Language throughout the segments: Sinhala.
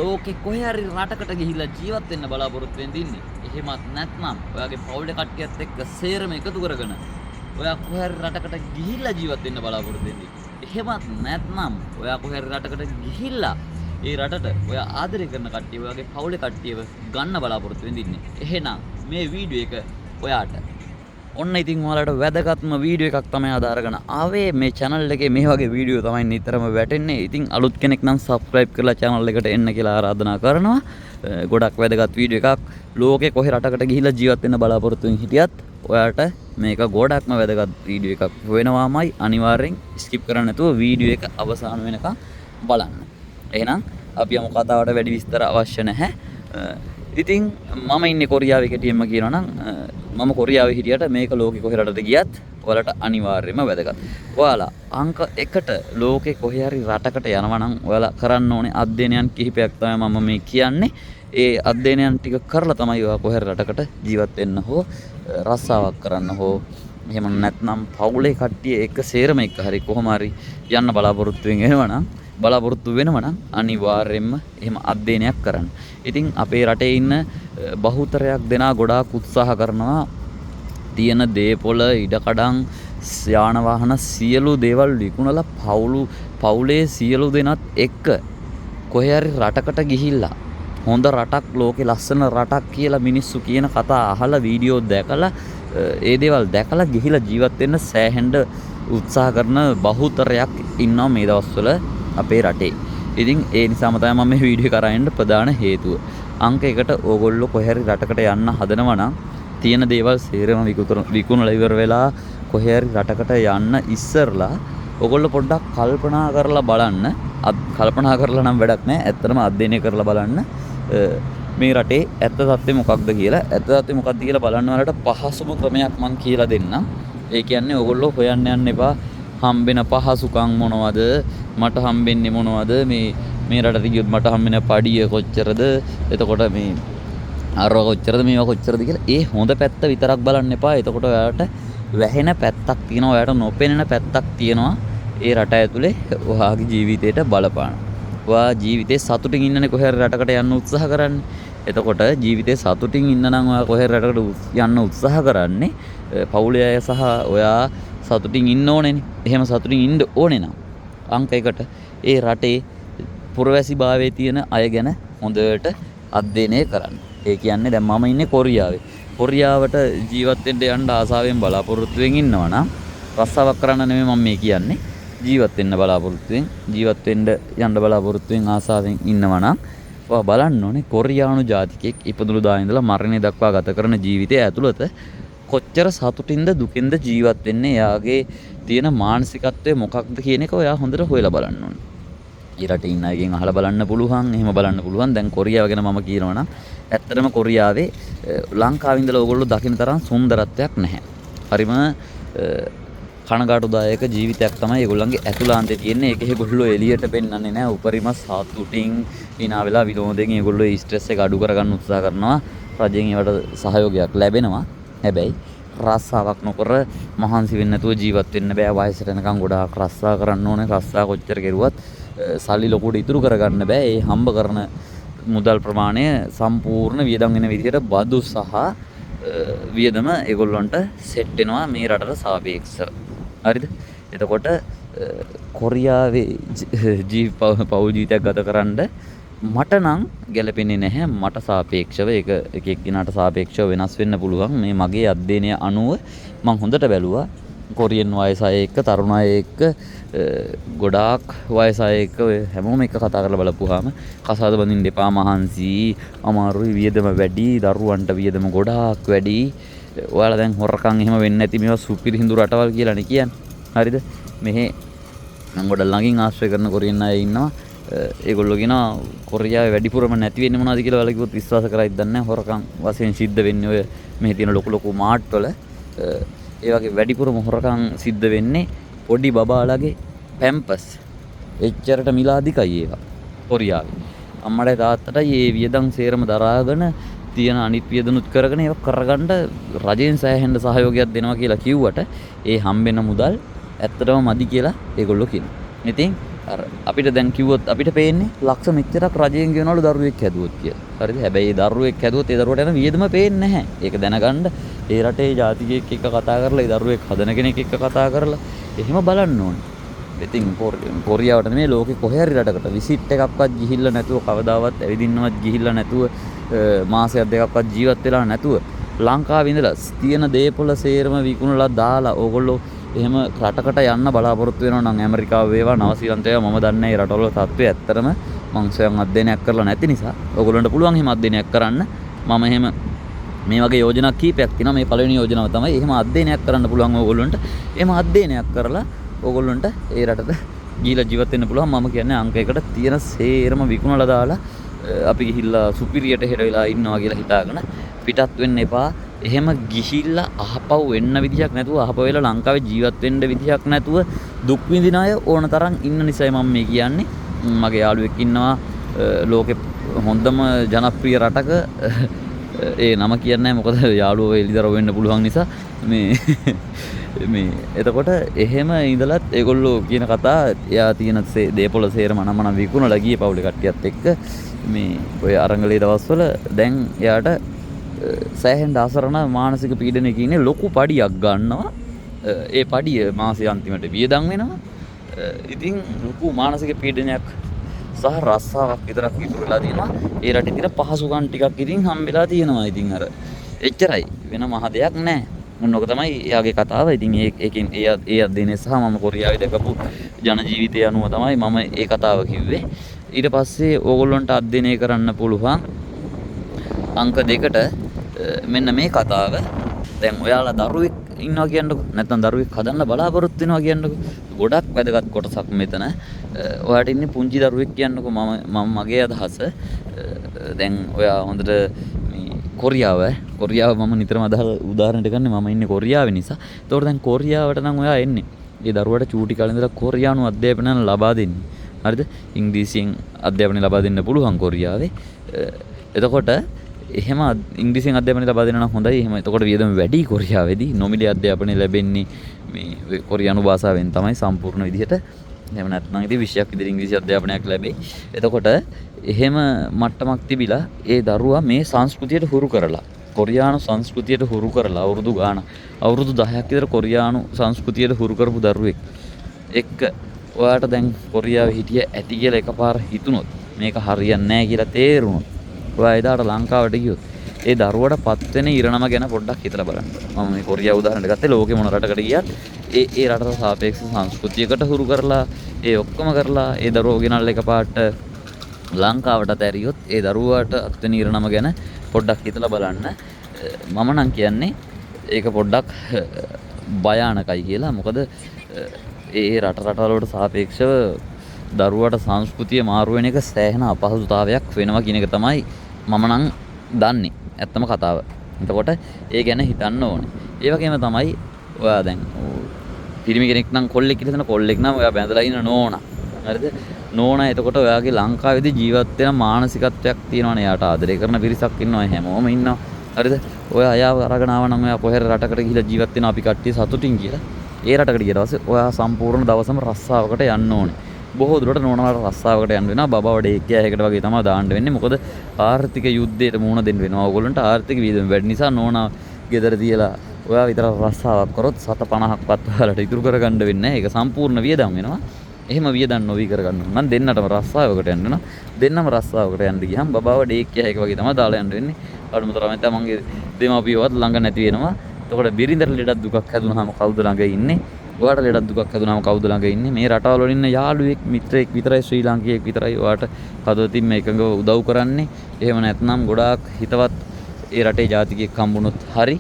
ලෝකෙ කොහේ හරි රටකට ගිහිල්ලා ජීවත් වෙන්න බලාපොරොත්තු වෙන්න ඉන්නේ. එහෙමත් නැත්නම් ඔයාගේ පවුලේ කට්ටියත් එක්ක සේරම එකතු කරගෙන ඔයා කොහේ හරි රටකට ගිහිල්ලා ජීවත් වෙන්න බලාපොරොත්තු වෙන්නේ. එහෙමත් නැත්නම් ඔයා කොහේ හරි රටකට ගිහිල්ලා ඒ රටට ඔයා ආදරය කරන කට්ටිය ඔයාගේ පවුලේ කට්ටියව ගන්න බලාපොරොත්තු වෙන්න ඉන්නේ. එහෙනම් මේ වීඩියෝ එක ඔයාට ඔන්න ඉතින් ඔයාලට වැදගත්ම වීඩියෝ එකක් තමයි අද අරගෙන ආවේ. මේ channel එකේ මේ වගේ වීඩියෝ තමයි නිතරම වැටෙන්නේ. ඉතින් අලුත් කෙනෙක් නම් subscribe කරලා channel එකට එන්න කියලා ආරාධනා කරනවා. ගොඩක් වැදගත් වීඩියෝ එකක්. ලෝකේ කොහේ රටකට ගිහිල්ලා ජීවත් වෙන්න බලාපොරොත්තු වෙන හිටියත් ඔයාට මේක ගොඩක්ම වැදගත් වීඩියෝ එකක් වෙනවාමයි. අනිවාර්යෙන් skip කරන්න නැතුව වීඩියෝ එක අවසාන වෙනකම් බලන්න. එහෙනම් අපි යමු කතාවට වැඩි විස්තර අවශ්‍ය නැහැ. ඉතින් මම ඉන්නේ කොරියාවේ කෙටියෙන්ම කියනවා නම් මම කොරියාවේ හිටියට මේක ලෝකෙ කොහේ රටට ගියත් ඔයාලට අනිවාර්යයෙන්ම වැදගත්. ඔයාලා අංක 1ට ලෝකෙ කොහේ හරි රටකට යනවා නම් ඔයාලා කරන්න ඕනේ අධ්‍යයනයන් කිහිපයක් තමයි මම මේ කියන්නේ. ඒ අධ්‍යයනයන් ටික කරලා තමයි ඔයා කොහේ හරි රටකට ජීවත් වෙන්න හෝ රස්සාවක් කරන්න හෝ එහෙම නැත්නම් පවුලේ කට්ටිය එක සේරම එක හරි කොහොම හරි යන්න බලාපොරොත්තු වෙනවා නම් අනිවාර්යයෙන්ම එහෙම අධ්‍යයනයක් කරන්න. ඉතින් අපේ රටේ ඉන්න බහුතරයක් දෙනා ගොඩාක් උත්සාහ කරනවා තියෙන දේපොළ ඉඩකඩම් යාන වාහන සියලු දේවල් විකුණලා පවුලේ සියලු දෙනාත් එක්ක කොහේ හරි රටකට ගිහිල්ලා හොඳ රටක් ලෝකේ ලස්සන රටක් කියලා මිනිස්සු කියන කතා අහලා වීඩියෝ දැකලා ඒ දේවල් දැකලා ගිහිලා ජීවත් වෙන්න සෑහෙන්න උත්සාහ කරන බහුතරයක් ඉන්නවා මේ දවස්වල අපේ රටේ. ඉතින් ඒ නිසාම තමයි මම මේ වීඩියෝ කරන්න ප්‍රධාන හේතුව. අංක 1ට ඕගොල්ලෝ කොහේ හරි රටකට යන්න හදනවා නම් තියෙන දේවල් සේරම විකුණලා ඉවර වෙලා කොහේ හරි රටකට යන්න ඉස්සරලා ඕගොල්ලෝ පොඩ්ඩක් කල්පනා කරලා බලන්න. කල්පනා කරලා නම් වැඩක් නැහැ. ඇත්තටම අධ්‍යයනය කරලා බලන්න මේ රටේ ඇත්ත තත්ත්වය මොකක්ද කියලා. ඇත්ත තත්ත්වය මොකක්ද කියලා බලන්න වලට පහසුම ක්‍රමයක් මම කියලා දෙන්නම්. ඒ කියන්නේ ඕගොල්ලෝ හොයන්න යන්න එපා හම්බෙන පහසුකම් මොනවද, මට හම්බෙන්නේ මොනවද, මේ රටට ගියොත් මට හම්බෙන පඩිය කොච්චරද, එතකොට මේ අරව කොච්චරද, මේවා කොච්චරද කියලා ඒ හොඳ පැත්ත විතරක් බලන්න එපා. එතකොට ඔයාලට වැහෙන පැත්තක් තියෙනවා, ඔයාලට නොපෙනෙන පැත්තක් තියෙනවා ඒ රට ඇතුලේ ඔයාගේ ජීවිතේට බලපාන. ඔයා ජීවිතේ සතුටින් ඉන්නනේ කොහේ හරි රටකට යන්න උත්සාහ කරන්නේ. එතකොට ජීවිතේ සතුටින් ඉන්න නම් ඔයා කොහේ රටකට යන්න උත්සාහ කරන්නේ පවුලේ අය සහ ඔයා සතුටින් ඉන්න ඕනේනේ. එහෙම සතුටින් ඉන්න ඕනේ නම් අංක 1ට ඒ රටේ පුරවැසිභාවයේ තියෙන අය ගැන හොඳට අධ්‍යයනය කරන්න. ඒ කියන්නේ දැන් මම ඉන්නේ කොරියාවේ. කොරියාවට ජීවත් වෙන්න යන්න ආසාවෙන් බලාපොරොත්තු වෙමින් ඉන්නවා නම් රස්සාවක් කරන්න නෙමෙයි මම මේ කියන්නේ. ජීවත් වෙන්න යන්න බලාපොරොත්තු වෙන ආසාවෙන් ඉන්නවා නම් ඔයා බලන්න ඕනේ කොරියානු ජාතිකයෙක් ඉපදුණු දා ඉඳලා මරණය දක්වා ගත කරන ජීවිතය ඇතුළත කොච්චර සතුටින්ද දුකින්ද ජීවත් වෙන්නේ, එයාගේ තියෙන මානසිකත්වය මොකක්ද කියන එක ඔයා හොඳට හොයලා බලන්න ඕනේ. ඊ රටේ ඉන්න අයගෙන් අහලා බලන්න පුළුවන්, එහෙම බලන්න පුළුවන්. දැන් කොරියාව ගැන මම කියනවා නම් ඇත්තටම කොරියාවේ ලංකාවේ ඉඳලා ඕගොල්ලෝ දකින්න තරම් සුන්දරත්වයක් නැහැ. හරිම කනගාටුදායක ජීවිතයක් තමයි ඒගොල්ලන්ගේ ඇතුළාන්තේ තියෙන්නේ. ඒක ඒගොල්ලෝ එළියට පෙන්වන්නේ නැහැ. උපරිම සතුටින් hina වෙලා විනෝදයෙන් ඒගොල්ලෝ ස්ට්‍රෙස් එක අඩු කරගන්න උත්සාහ කරනවා. රජෙන් ඒවට සහයෝගයක් ලැබෙනවා. හැබැයි රස්සාවක් නොකර මහන්සි වෙන්න නැතුව ජීවත් වෙන්න බෑ. වයසට එනකම් ගොඩාක් රස්සා කරන්න ඕනේ. රස්සා කොච්චර කෙරුවත් සල්ලි ලොකුට ඉතුරු කරගන්න බෑ. ඒ හම්බ කරන මුදල් ප්‍රමාණය සම්පූර්ණ වියදම් වෙන විදිහට බදු සහ වියදම ඒගොල්ලන්ට සෙට් වෙනවා මේ රටට සාපේක්ෂව. හරිද? එතකොට කොරියාවේ පෞල් ජීවිතයක් ගත කරන්න මට නම් ගැලපෙන්නේ නැහැ. මට සාපේක්ෂව ඒක එක එක්කිනාට සාපේක්ෂව වෙනස් වෙන්න පුළුවන්. මේ මගේ අධ්‍යයනය අනුව මම හොඳට බැලුවා. කොරියන් වයස අය එක්ක තරුණ අය එක්ක ගොඩාක් වයස අය එක්ක හැමෝම එක කතා කරලා බලපුවාම කසාද බඳින්න එපා, මහන්සි, අමාරුයි, වියදම වැඩි, දරුවන්ට වියදම ගොඩාක් වැඩි. ඔයාලා දැන් හොරකම් එහෙම වෙන්නේ නැති මේවා සුපිරි හිඳු රටවල් කියලානේ කියන්නේ. හරිද? මෙහෙ මම ගොඩක් ළඟින් ආශ්‍රය කරන කොරියන් අය ඉන්නවා. ඒගොල්ලෝ කියනවා කොරියාවේ වැඩිපුරම නැති වෙන්නේ මොනවද කියලා ඔයාලා කිව්වොත් විශ්වාස කරයිද දන්නේ නැහැ. හොරකම් වශයෙන් සිද්ධ වෙන්නේ ඔය මෙහි තියෙන ලොකු මාට් වල. ඒ වගේ වැඩිපුරම හොරකම් සිද්ධ වෙන්නේ පොඩි බබාලාගේ පැම්පස්. එච්චරට මිල අධිකයි ඒවා කොරියාවේ. අම්මඩේ තාත්තටයි මේ වියදම් සේරම දරාගෙන තියෙන අනිත් වියදනුත් කරගෙන ඒක කරගන්න රජයෙන් සෑහෙන සහයෝගයක් දෙනවා කියලා කිව්වට ඒ හම්බෙන මුදල් ඇත්තටම මදි කියලා ඒගොල්ලෝ කියනවා. ඉතින් අර අපිට දැන් කිව්වොත් අපිට පේන්නේ ලක්ෂ මෙච්චරක් රජයෙන් ගෙනවලු දරුවෙක් හැදුවොත් කියලා. හරිද? හැබැයි ඒ දරුවෙක් හැදුවොත් ඒ දරුවට යන වියදම පේන්නේ නැහැ. ඒක දැනගන්න ඒ රටේ ජාතිකයෙක් එක්ක කතා කරලා ඒ දරුවෙක් හදන කෙනෙක් එක්ක කතා කරලා එහෙම බලන්න ඕනේ. ඉතින් කොරියාවට නෙමෙයි ලෝකේ කොහේ හරි රටකට විසිට් එකක්වත් ගිහිල්ලා නැතුව කවදාවත් ඇවිදින්නවත් ගිහිල්ලා නැතුව මාසයක් දෙකක්වත් ජීවත් වෙලා නැතුව ලංකාවේ ඉඳලා තියෙන දේපොළ සේරම විකුණලා දාලා ඕගොල්ලෝ එහෙම රටකට යන්න බලාපොරොත්තු වෙනවා නම් ඇමරිකාව වේවා නවසීලන්ත වේවා මම දන්නේ ඒ රටවල තත්ත්වය ඇත්තටම මං ස්වයං අධ්‍යයනයක් කරලා නැති නිසා ඕගොල්ලන්ට පුළුවන් එහෙම අධ්‍යයනයක් කරන්න මම එහෙම මේ වගේ යෝජනා කීපයක් තියෙනවා මේ පළවෙනි යෝජනාව තමයි එහෙම අධ්‍යයනයක් කරන්න පුළුවන් ඕගොල්ලන්ට එහෙම අධ්‍යයනයක් කරලා ඕගොල්ලන්ට ඒ රටට ගිහිලා ජීවත් වෙන්න පුළුවන් මම කියන්නේ අංක 1ට තියෙන සේරම විකුණලා දාලා අපි ගිහිල්ලා සුපිරියට හෙට වෙලා ඉන්නවා කියලා හිතාගෙන පිටත් වෙන්න එපා එහෙම ගිහිල්ලා අහපව් වෙන්න විදියක් නැතුව අහපව වෙලා ලංකාවේ ජීවත් වෙන්න විදියක් නැතුව දුක් විඳින අය ඕන තරම් ඉන්න නිසායි මම මේ කියන්නේ මගේ යාළුවෙක් ඉන්නවා ලෝකේ හොඳම ජනප්‍රිය රටක ඒ නම කියන්නේ මොකද යාළුවෝ එළිදරව් වෙන්න පුළුවන් නිසා මේ එතකොට එහෙම ඉඳලත් ඒගොල්ලෝ කියන කතා එයා තියෙන දේපොළ සේරම නමන විකුණලා ගියේ පවුලේ කට්ටියත් එක්ක මේ ඔය අරංගලේ දවස්වල දැන් එයාට සෑහෙන ආසරණ මානසික පීඩනයක ඉන්නේ ලොකු පඩියක් ගන්නවා ඒ පඩිය මාසේ අන්තිමට වියදම් වෙනවා ඉතින් ලොකු මානසික පීඩනයක් සහ රස්සාවක් විතරක් ඉතුරු වෙලා තියෙනවා ඒ රටේ තියෙන පහසුකම් ටිකක් ඉතින් හම්බෙලා තියෙනවා ඉතින් අර එච්චරයි වෙන මහ දෙයක් නැහැ මොනක තමයි එයාගේ කතාව ඉතින් ඒකෙන් ඒ අධ්‍යයනය සහ මම කොරියාවේ දැකපු ජන ජීවිතය අනුව තමයි මම ඒ කතාව කිව්වේ ඊට පස්සේ ඕගොල්ලන්ට අධ්‍යයනය කරන්න පුළුවන් අංක 2ට මෙන්න මේ කතාව දැන් ඔයාලා දරුවෙක් ඉන්නවා කියන්නකො නැත්නම් දරුවෙක් හදන්න බලාපොරොත්තු වෙනවා කියන්නකො ගොඩක් වැදගත් කොටසක් මෙතන ඔයාට ඉන්නේ පුංචි දරුවෙක් කියන්නකො මම මගේ අදහස දැන් ඔයා හොඳට මේ කොරියාව මම නිතරම උදාහරණයක් ගන්න මම ඉන්නේ කොරියාවේ නිසා ඒතකොට දැන් කොරියාවට නම් ඔයා එන්නේ ඒ දරුවට චූටි කාලේ ඉඳලා කොරියානු අධ්‍යාපනය ලබා දෙන්නේ හරිද ඉංග්‍රීසියෙන් අධ්‍යාපනය ලබා දෙන්න පුළුවන් කොරියාවේ එතකොට එහෙම ඉංග්‍රීසියෙන් අධ්‍යාපනය ලබා දෙනවා නම් හොඳයි. එහෙම එතකොට වියදම වැඩි කොරියාවේදී නොමිලේ අධ්‍යාපනය ලැබෙන්නේ මේ කොරියානු භාෂාවෙන් තමයි සම්පූර්ණ විදිහට. එහෙම නැත්නම් ඉතින් විෂයක් විදිහට ඉංග්‍රීසි අධ්‍යාපනයක් ලැබෙයි. එතකොට එහෙම මට්ටමක් තිබිලා ඒ දරුවා මේ සංස්කෘතියට හුරු කරලා කොරියානු සංස්කෘතියට හුරු කරලා අවුරුදු 10ක් විතර කොරියානු සංස්කෘතියට හුරු කරපු දරුවෙක් එක්ක ඔයාට දැන් කොරියාවේ හිටිය ඇති කියලා එකපාර හිතුනොත් මේක හරියන්නේ නැහැ කියලා තේරුණොත් ඔයා එදාට ලංකාවට ගියොත් ඒ දරුවට පත් වෙන ඉරණම ගැන පොඩ්ඩක් හිතලා බලන්න. මම මේ කොරියාව උදාහරණයක් ගත්තේ ලෝකේ මොන රටකට ගියත් ඒ රටට සාපේක්ෂ සංස්කෘතියකට හුරු කරලා ඒ ඔක්කොම කරලා ඒ දරුවෝ ගෙනල්ලා එකපාරට ලංකාවට ඇරියොත් ඒ දරුවාට අත් වෙන ඉරණම ගැන පොඩ්ඩක් හිතලා බලන්න. මම නම් කියන්නේ ඒක පොඩ්ඩක් භයානකයි කියලා. මොකද ඒ රටවල් වලට සාපේක්ෂව දරුවට සංස්කෘතිය මාරු වෙන එක සෑහෙන අපහසුතාවයක් වෙනවා කියන එක තමයි මම නම් දන්නේ ඇත්තම කතාව. එතකොට ඒ ගැන හිතන්න ඕනේ. ඒ වගේම තමයි ඔයා දැන් පිරිමි කෙනෙක් නම් කොල්ලෙක් කියලා හිතන කොල්ලෙක් නම් ඔයා බැඳලා ඉන්න නෝනා. හරිද? නෝනා එතකොට ඔයාගේ ලංකාවේදී ජීවත් වෙන මානසිකත්වයක් තියෙනවනේ. යාට ආදරය කරන පිරිසක් ඉන්නවා හැමෝම ඉන්නවා. හරිද? ඔයා අයාව අරගෙන ආව නම් ඔයා කොහෙර රටකට ගිහිල්ලා ජීවත් වෙනවා අපි කට්ටිය සතුටින් කියලා. ඒ රටකට ගියට පස්සේ ඔයා සම්පූර්ණ දවසම රස්සාවකට යන්න ඕනේ. බොහෝ දුරට නෝනාට රස්සාවකට යන්න වෙනවා. බබාවට ඒකයකට වගේ තමයි දාන්න වෙන්නේ. මොකද ආර්ථික යුද්ධයට මුහුණ දෙන්න වෙනවා. ඕගොල්ලන්ට ආර්ථික වියදම වැඩි නිසා නෝනා ගෙදර තියලා ඔයා විතර රස්සාවක් කරොත් 750ක්වත් ඔයාලට ඉතුරු කරගන්න වෙන්නේ නැහැ. ඒක සම්පූර්ණ වියදම් වෙනවා. එහෙම වියදම් නොවි කරගන්න නම් දෙන්නටම රස්සාවකට යන්න වෙනවා. දෙන්නම රස්සාවකට යන්න ගියහම බබාවට ඒකයක වගේ තමයි දාලා යන්න වෙන්නේ. අඩුම තරමේ තමන්ගේ දෙමාපියවත් ළඟ නැති වෙනවා. එතකොට බිරිඳට ලෙඩක් දුකක් හැදුනහම කවුද ළඟ ඉන්නේ? ඔයාට ලෙඩක් දුකක් හැදුනහම කවුද ළඟ ඉන්නේ? මේ රටවල වල ඉන්න යාළුවෙක් මිත්‍රයෙක් විතරයි ශ්‍රී ලාංකිකයෙක් විතරයි ඔයාට කදවතින් එකඟව උදව් කරන්නේ. එහෙම නැත්නම් ගොඩාක් හිතවත් ඒ රටේ ජාතිකයෙක් හම්බුනොත් හරි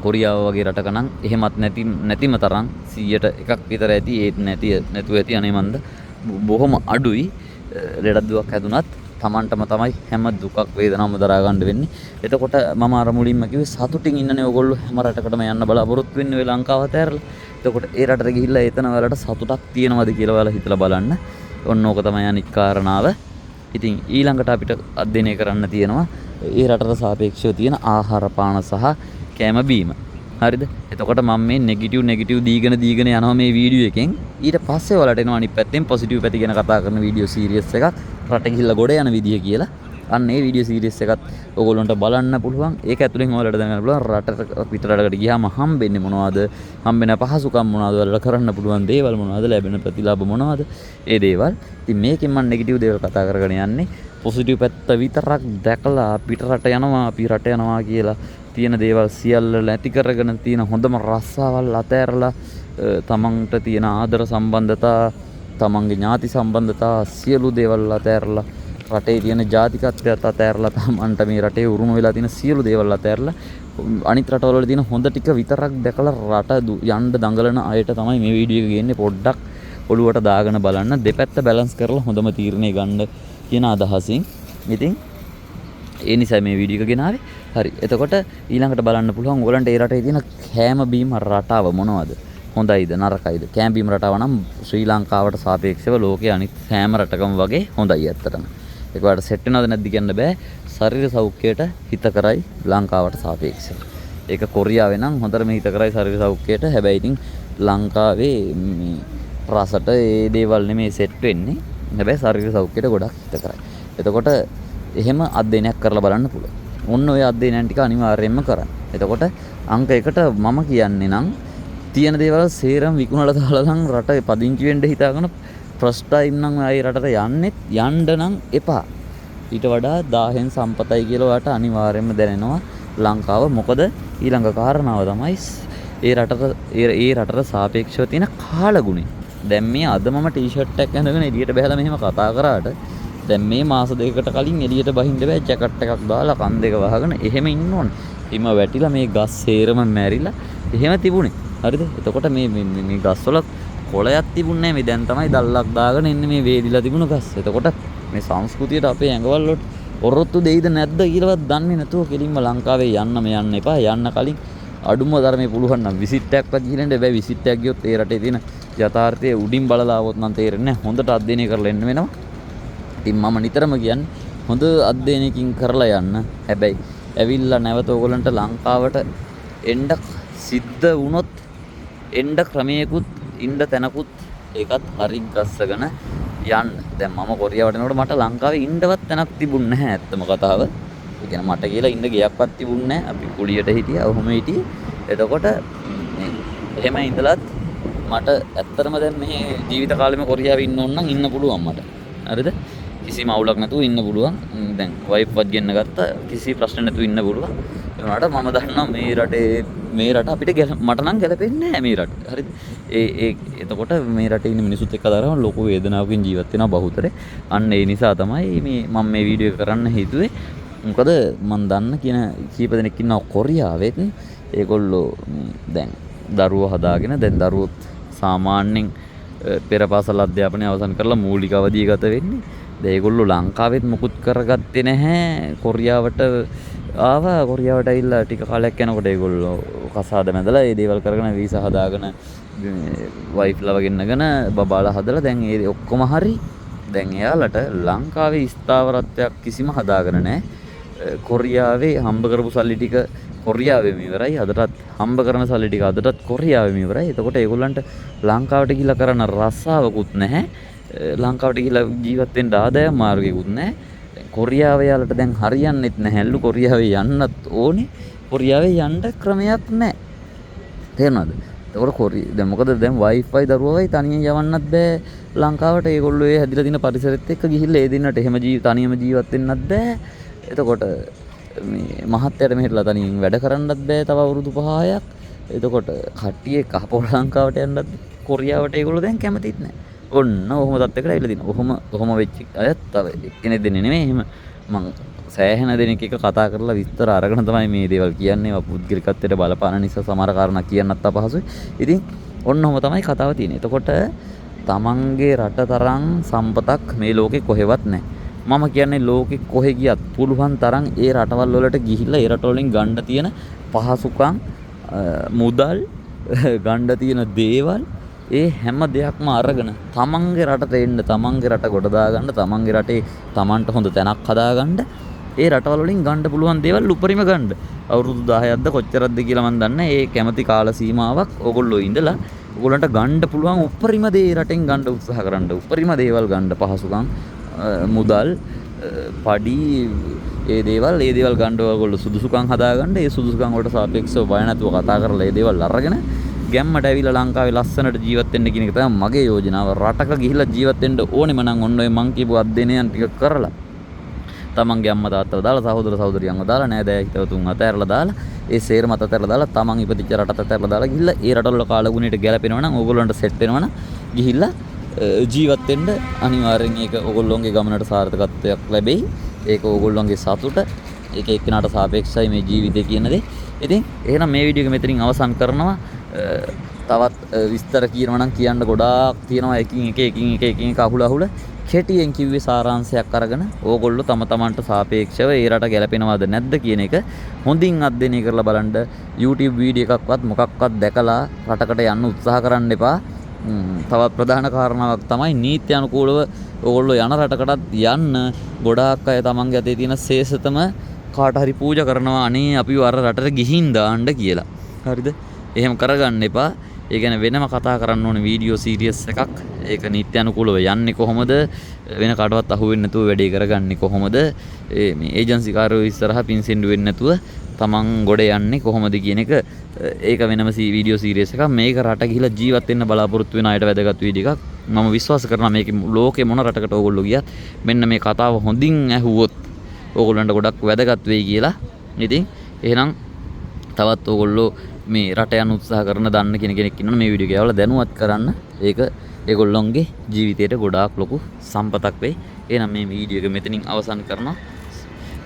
කොරියාව වගේ රටක නම් එහෙමත් නැතිම තරම් 100ට එකක් විතර ඇති ඒත් නැතුව ඇති අනේ මන්ද බොහොම අඩුයි ලෙඩක් දුකක් හැදුනත් Tamanටම තමයි හැම දුකක් වේදනාවම දරා ගන්න වෙන්නේ. එතකොට මම අර මුලින්ම කිව්වේ සතුටින් ඉන්නනේ ඔයගොල්ලෝ හැම රටකටම යන්න බලාපොරොත්තු වෙන්නේ ඔය ලංකාව අතහැරලා. එතකොට ඒ රටට ගිහිල්ලා එතන ඔයාලට සතුටක් තියෙනවද කියලා ඔයාලා හිතලා බලන්න. ඔන්න ඕක තමයි අනික් කාරණාව. ඉතින් ඊළඟට අපිට අධ්‍යයනය කරන්න තියෙනවා ඒ රටට සාපේක්ෂව තියෙන ආහාර පාන සහ කැම බීම. හරිද? එතකොට මම මේ නෙගටිව් දීගෙන යනවා මේ වීඩියෝ එකෙන්. ඊට පස්සේ ඔයාලට එනවා අනිත් පැත්තෙන් පොසිටිව් පැති ගැන කතා කරන වීඩියෝ සීරීස් එකක් රට ගිහිල්ලා ගොඩ යන විදිය කියලා. අන්න ඒ වීඩියෝ සීරීස් එකත් ඔයගොල්ලන්ට බලන්න පුළුවන්. ඒක ඇතුලෙන් ඔයාලට දැනගන්න පුළුවන් රටට පිටරටකට ගියාම හම්බෙන්නේ මොනවද? හම්බෙන පහසුකම් මොනවද? ඔයාලට කරන්න පුළුවන් දේවල් මොනවද? ලැබෙන ප්‍රතිලාභ මොනවද? ඒ දේවල්. ඉතින් මේකෙන් මම නෙගටිව් දේවල් කතා කරගෙන යන්නේ. පොසිටිව් පැත්ත විතරක් දැකලා පිටරට යනවා අපි රට යනවා කියලා තියෙන දේවල් සියල්ල නැති කරගෙන තියෙන හොඳම රස්සාවල් අතෑරලා තමන්ට තියෙන ආදර සම්බන්ධතා තමන්ගේ ඥාති සම්බන්ධතා සියලු දේවල් අතෑරලා රටේ තියෙන ජාතිකත්වයට අතෑරලා තමන්ට මේ රටේ උරුම වෙලා තියෙන සියලු දේවල් අතෑරලා අනිත් රටවල තියෙන හොඳ ටික විතරක් දැකලා රට යන්න දඟලන අයට තමයි මේ වීඩියෝ එක ගේන්නේ. පොඩ්ඩක් ඔළුවට දාගෙන බලන්න දෙපැත්ත බැලන්ස් කරලා හොඳම තීරණය ගන්න කියන අදහසින්. ඉතින් ඒ නිසා මේ වීඩියෝ එක ගෙනාවේ. හරි. එතකොට ඊළඟට බලන්න පුළුවන් ඔයගලන්ට ඒ රටේ තියෙන කෑම බීම රටාව මොනවද? හොඳයිද නරකයිද? කෑම බීම රටාව නම් ශ්‍රී ලංකාවට සාපේක්ෂව ලෝකයේ අනිත් හැම රටකම වගේ හොඳයි ඇත්තටම. ඒකට සෙට් වෙනවද නැද්ද කියන්න බෑ. ශරීර සෞඛ්‍යයට හිතකරයි ලංකාවට සාපේක්ෂව. ඒක කොරියාවේ නම් හොඳටම හිතකරයි ශරීර සෞඛ්‍යයට. හැබැයි ඉතින් ලංකාවේ මේ රසට ඒ දේවල් නෙමෙයි සෙට් වෙන්නේ. හැබැයි ශරීර සෞඛ්‍යයට ගොඩක් හිතකරයි. එතකොට එහෙම අධ්‍යයනයක් කරලා බලන්න පුළුවන්. ඔන්න ඔය අධ්‍යයනයන් ටික අනිවාර්යයෙන්ම කරන්න. එතකොට අංක 1ට මම කියන්නේ නම් තියෙන දේවල් සේරම විකුණලා දාලා නම් රට පදිංචි වෙන්න හිතාගෙන ප්‍රස්ටයිම් නම් ආයි රටට යන්න නම් එපා. ඊට වඩා 1000න් සම්පතයි කියලා ඔයාට අනිවාර්යයෙන්ම දැනෙනවා ලංකාව. මොකද ඊළඟ කාරණාව තමයි ඒ රටට සාපේක්ෂව තියෙන කාලගුණය. දැන් මේ අද මම ටී-ෂර්ට් එකක් අඳගෙන එළියට බහලා මෙහෙම කතා කරාට දැන් මේ මාස දෙකකට කලින් එළියට බහින්න බෑ. ජැකට් එකක් දාලා කන් දෙක වහගෙන එහෙම ඉන්න ඕනේ. හිම වැටිලා මේ ගස් සේරම මැරිලා එහෙම තිබුණේ. හරිද? එතකොට මේ ගස්වල කොළයක් තිබුණේ නැහැ. මේ දැන් තමයි දල්ලක් දාගෙන ඉන්නේ මේ වේදිලා තිබුණ ගස්. එතකොට මේ සංස්කෘතියට අපේ ඇඟවල් වලට ඔරොත්තු දෙයිද නැද්ද කියලාවත් දන්නේ නැතුව කෙලින්ම ලංකාවේ යන්න එපා. යන්න කලින් අඩුම ධර්මයේ පුළුවන් නම් විසිට් එකක්වත් ගිහින් ඉන්න බෑ. විසිට් එකක් ගියොත් ඒ රටේ තියෙන යථාර්ථය උඩින් බලලා આવොත් නම් තේරෙන්නේ නැහැ. හොඳට අධ්‍යයනය කරලා එන්න වෙනවා. ඉතින් මම නිතරම කියන්නේ හොඳ අධ්‍යයනයකින් කරලා යන්න. හැබැයි ඇවිල්ලා නැවත ඕගොල්ලන්ට ලංකාවට එන්න සිද්ධ වුණොත් එන්න ක්‍රමයකුත් ඉන්න තැනකුත් ඒකත් හරි ගස්සගෙන යන්න. දැන් මම කොරියාවට යනකොට මට ලංකාවේ ඉන්නවත් තැනක් තිබුණ නැහැ ඇත්තම කතාව. ඒ කියන්නේ මට කියලා ඉන්න ගියක්වත් තිබුණ නැහැ. අපි කුලියට හිටියා, ඔහොම හිටියේ. එතකොට එහෙම ඉඳලත් මට ඇත්තටම දැන් මේ ජීවිත කාලෙම කොරියාවේ ඉන්න ඕන නම් ඉන්න පුළුවන් මට. හරිද? කිසිම අවුලක් නැතුව ඉන්න පුළුවන්. දැන් වයිෆ්වත් ගෙන්න ගත්තා. කිසි ප්‍රශ්න නැතුව ඉන්න පුළුවන්. ඒ වුණාට මම දන්නවා මේ රට අපිට මට නම් ගැලපෙන්නේ නැහැ මේ රට. හරිද? එතකොට මේ රටේ ඉන්න මිනිස්සුත් එක්ක අතරම ලොකු වේදනාවකින් ජීවත් වෙනවා බහුතරේ. අන්න ඒ නිසා තමයි මම මේ වීඩියෝ එක කරන්න හේතුවේ. මොකද මම දන්න කීප දෙනෙක් ඉන්නවා කොරියාවෙත්. ඒගොල්ලෝ දැන් දරුවෝ හදාගෙන දැන් දරුවොත් සාමාන්‍යයෙන් පෙර පාසල් අධ්‍යාපනය අවසන් කරලා මූලික අවධිය ගත වෙන්නේ. දැන් ඒගොල්ලෝ ලංකාවෙත් මුකුත් කරගත්තේ නැහැ. කොරියාවට ආවා. කොරියාවට ඇවිල්ලා ටික කාලයක් යනකොට ඒගොල්ලෝ කසාද මැදලා ඒ දේවල් කරගෙන වීසා හදාගෙන වයිෆ්ලව ගෙන්නගෙන බබාලා හදලා දැන් ඒ ඔක්කොම හරි. දැන් එයාලට ලංකාවේ ස්ථාවරත්වයක් කිසිම හදාගෙන නැහැ. කොරියාවේ හම්බ කරපු සල්ලි ටික කොරියාවෙම ඉවරයි. අදටත් හම්බ කරන සල්ලි ටික අදටත් කොරියාවෙම ඉවරයි. එතකොට ඒගොල්ලන්ට ලංකාවට ගිහිල්ලා කරන රස්සාවකුත් නැහැ. ලංකාවට ගිහිල්ලා ජීවත් වෙන්න ආදායම් මාර්ගයකුත් නැහැ. දැන් කොරියාව යාලට දැන් හරියන්නේත් නැහැලු. කොරියාවේ යන්නත් ඕනේ. කොරියාවේ යන්න ක්‍රමයක් නැහැ. තේරෙනවද? එතකොට දැන් මොකද දැන් වයිෆයි දරුවවයි තනියෙන් යවන්නත් බෑ ලංකාවට. ඒගොල්ලෝ ඒ හැදිලා තියෙන පරිසරෙත් එක්ක ගිහිල්ලා ඒ දිනට එහෙම තනියම ජීවත් වෙන්නත් බෑ. එතකොට මේ මහත්තයාට මෙහෙටලා තනියෙන් වැඩ කරන්නත් බෑ තව අවුරුදු 5ක්. එතකොට කට්ටිය කහපොළ ලංකාවට යන්නත් කොරියාවට ඒගොල්ලෝ දැන් කැමතිත් නැහැ. ඔන්න ඔහොම තත්ත්වයකට ඇවිල්ලා තිනවා. ඔහොම වෙච්ච අයත් තව එක්කෙනෙක් දෙන්නේ නෙමෙයි. එහෙම මං සෑහෙන දෙනෙක් එක කතා කරලා විස්තර අරගෙන තමයි මේ දේවල් කියන්නේ. ඒවා පුද්ගලිකත්වයට බලපාන නිසා සමහර කාරණා කියන්නත් අපහසුයි. ඉතින් ඔන්න ඔහොම තමයි කතාව තියෙන්නේ. එතකොට තමන්ගේ රට තරම් සම්පතක් මේ ලෝකේ කොහෙවත් නැහැ. මම කියන්නේ ලෝකෙ කොහෙ ගියත් පුළුවන් තරම් ඒ රටවල් වලට ගිහිල්ලා ඒ රටවලින් ගන්න තියෙන පහසුකම් මුදල් ගන්න තියෙන දේවල් ඒ හැම දෙයක්ම අරගෙන තමන්ගේ රටට එන්න තමන්ගේ රට ගොඩ දාගන්න තමන්ගේ රටේ තමන්ට හොඳ තැනක් හදාගන්න ඒ රටවල් වලින් ගන්න පුළුවන් දේවල් උපරිම ගන්න. අවුරුදු 10ක්ද කොච්චරක්ද කියලා මම දන්නේ. ඒ කැමති කාල සීමාවක් ඕගොල්ලෝ ඉඳලා ඕගොල්ලන්ට ගන්න පුළුවන් උපරිම දේ රටෙන් ගන්න උත්සාහ කරන්න. උපරිම දේවල් ගන්න පහසුකම් මුදල් පඩි ඒ දේවල් ගන්න ඕගොල්ලෝ සුදුසුකම් හදාගන්න. ඒ සුදුසුකම් වලට සාපේක්ෂව බය නැතුව කතා කරලා ඒ දේවල් අරගෙන ගැම්මට ඇවිල්ලා ලංකාවේ ලස්සනට ජීවත් වෙන්න කියන එක තමයි මගේ යෝජනාව. රටක ගිහිල්ලා ජීවත් වෙන්න ඕනෙම නම් ඔන්න ඔය මං කියපු අධ්‍යයනයන් ටික කරලා තමන්ගේ අම්මා තාත්තව දාලා සහෝදර සහෝදරියන්ව දාලා නෑදෑ හිතවතුන් අතෑරලා දාලා ඒ සේරම අතෑරලා දාලා තමන් ඉපදිච්ච රටත් අතෑරලා දාලා ගිහිල්ලා ඒ රටවල කාලගුණයට ගැලපෙනවා නම් ඕගොල්ලන්ට සෙට් වෙනවා නම් ගිහිල්ලා ජීවත් වෙන්න අනිවාර්යෙන් ඒක ඕගොල්ලෝගේ ගමනට සාර්ථකත්වයක් ලැබෙයි. ඒක ඕගොල්ලෝගේ සතුට ඒක එක්කෙනාට සාපේක්ෂයි මේ ජීවිතය කියන දේ. ඉතින් එහෙනම් මේ වීඩියෝ එක මෙතනින් අවසන් කරනවා. තවත් විස්තර කියනවා නම් කියන්න ගොඩාක් තියෙනවා. එකින් එක අහුල කෙටියෙන් කිව්වේ සාරාංශයක් අරගෙන ඕගොල්ලෝ තම තමන්ට සාපේක්ෂව ඒ රට ගැලපෙනවද නැද්ද කියන එක හොඳින් අධ්‍යයනය කරලා බලන්න. YouTube වීඩියෝ එකක්වත් මොකක්වත් දැකලා රටකට යන්න උත්සාහ කරන්න එපා. තවත් ප්‍රධාන කාරණාවක් තමයි නීති අනුකූලව ඕගොල්ලෝ යන රටකටත් යන්න ගොඩාක් අය තමන්ගේ අතේ තියෙන ශේෂතම කාට හරි පූජා කරනවා අනේ අපිව අර රටට ගිහින් දාන්න කියලා. හරිද? එහෙම කරගන්න එපා. ඒ කියන්නේ වෙනම කතා කරන්න ඕනේ වීඩියෝ සීරීස් එකක්. ඒක නීති අනුකූලව යන්නේ කොහොමද? වෙන කාටවත් අහු වෙන්නේ නැතුව වැඩේ කරගන්නේ කොහොමද? මේ ඒජන්සි කාර්යෝ ඉස්සරහා පින්සෙන්ඩු වෙන්නේ නැතුව තමන් ගොඩ යන්නේ කොහොමද කියන එක ඒක වෙනම වීඩියෝ සීරීස් එකක්. මේක රට ගිහිලා ජීවත් වෙන්න බලාපොරොත්තු වෙන අයට වැදගත් වීඩියෝ එකක්. මම විශ්වාස කරනවා මේක ලෝකේ මොන රටකට ඕගොල්ලෝ ගියත් මෙන්න මේ කතාව හොඳින් ඇහුවොත් ඕගොල්ලන්ට ගොඩක් වැදගත් වෙයි කියලා. ඉතින් එහෙනම් තවත් ඕගොල්ලෝ මේ රට යන උත්සාහ කරන දන්න කෙනෙක් ඉන්නවනේ මේ වීඩියෝ එක යවලා දැනුවත් කරන්න. ඒක ඒගොල්ලොන්ගේ ජීවිතයට ගොඩාක් ලොකු සම්පතක් වෙයි. එහෙනම් මේ වීඩියෝ එක මෙතනින් අවසන් කරනවා.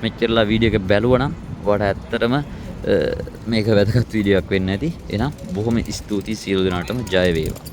මෙච්චරලා වීඩියෝ එක බැලුවා නම් ඔයාලට ඇත්තටම මේක වැදගත් වීඩියෝ එකක් වෙන්න ඇති. එහෙනම් බොහොම ස්තුතියි සියලු දෙනාටම ජය වේවා.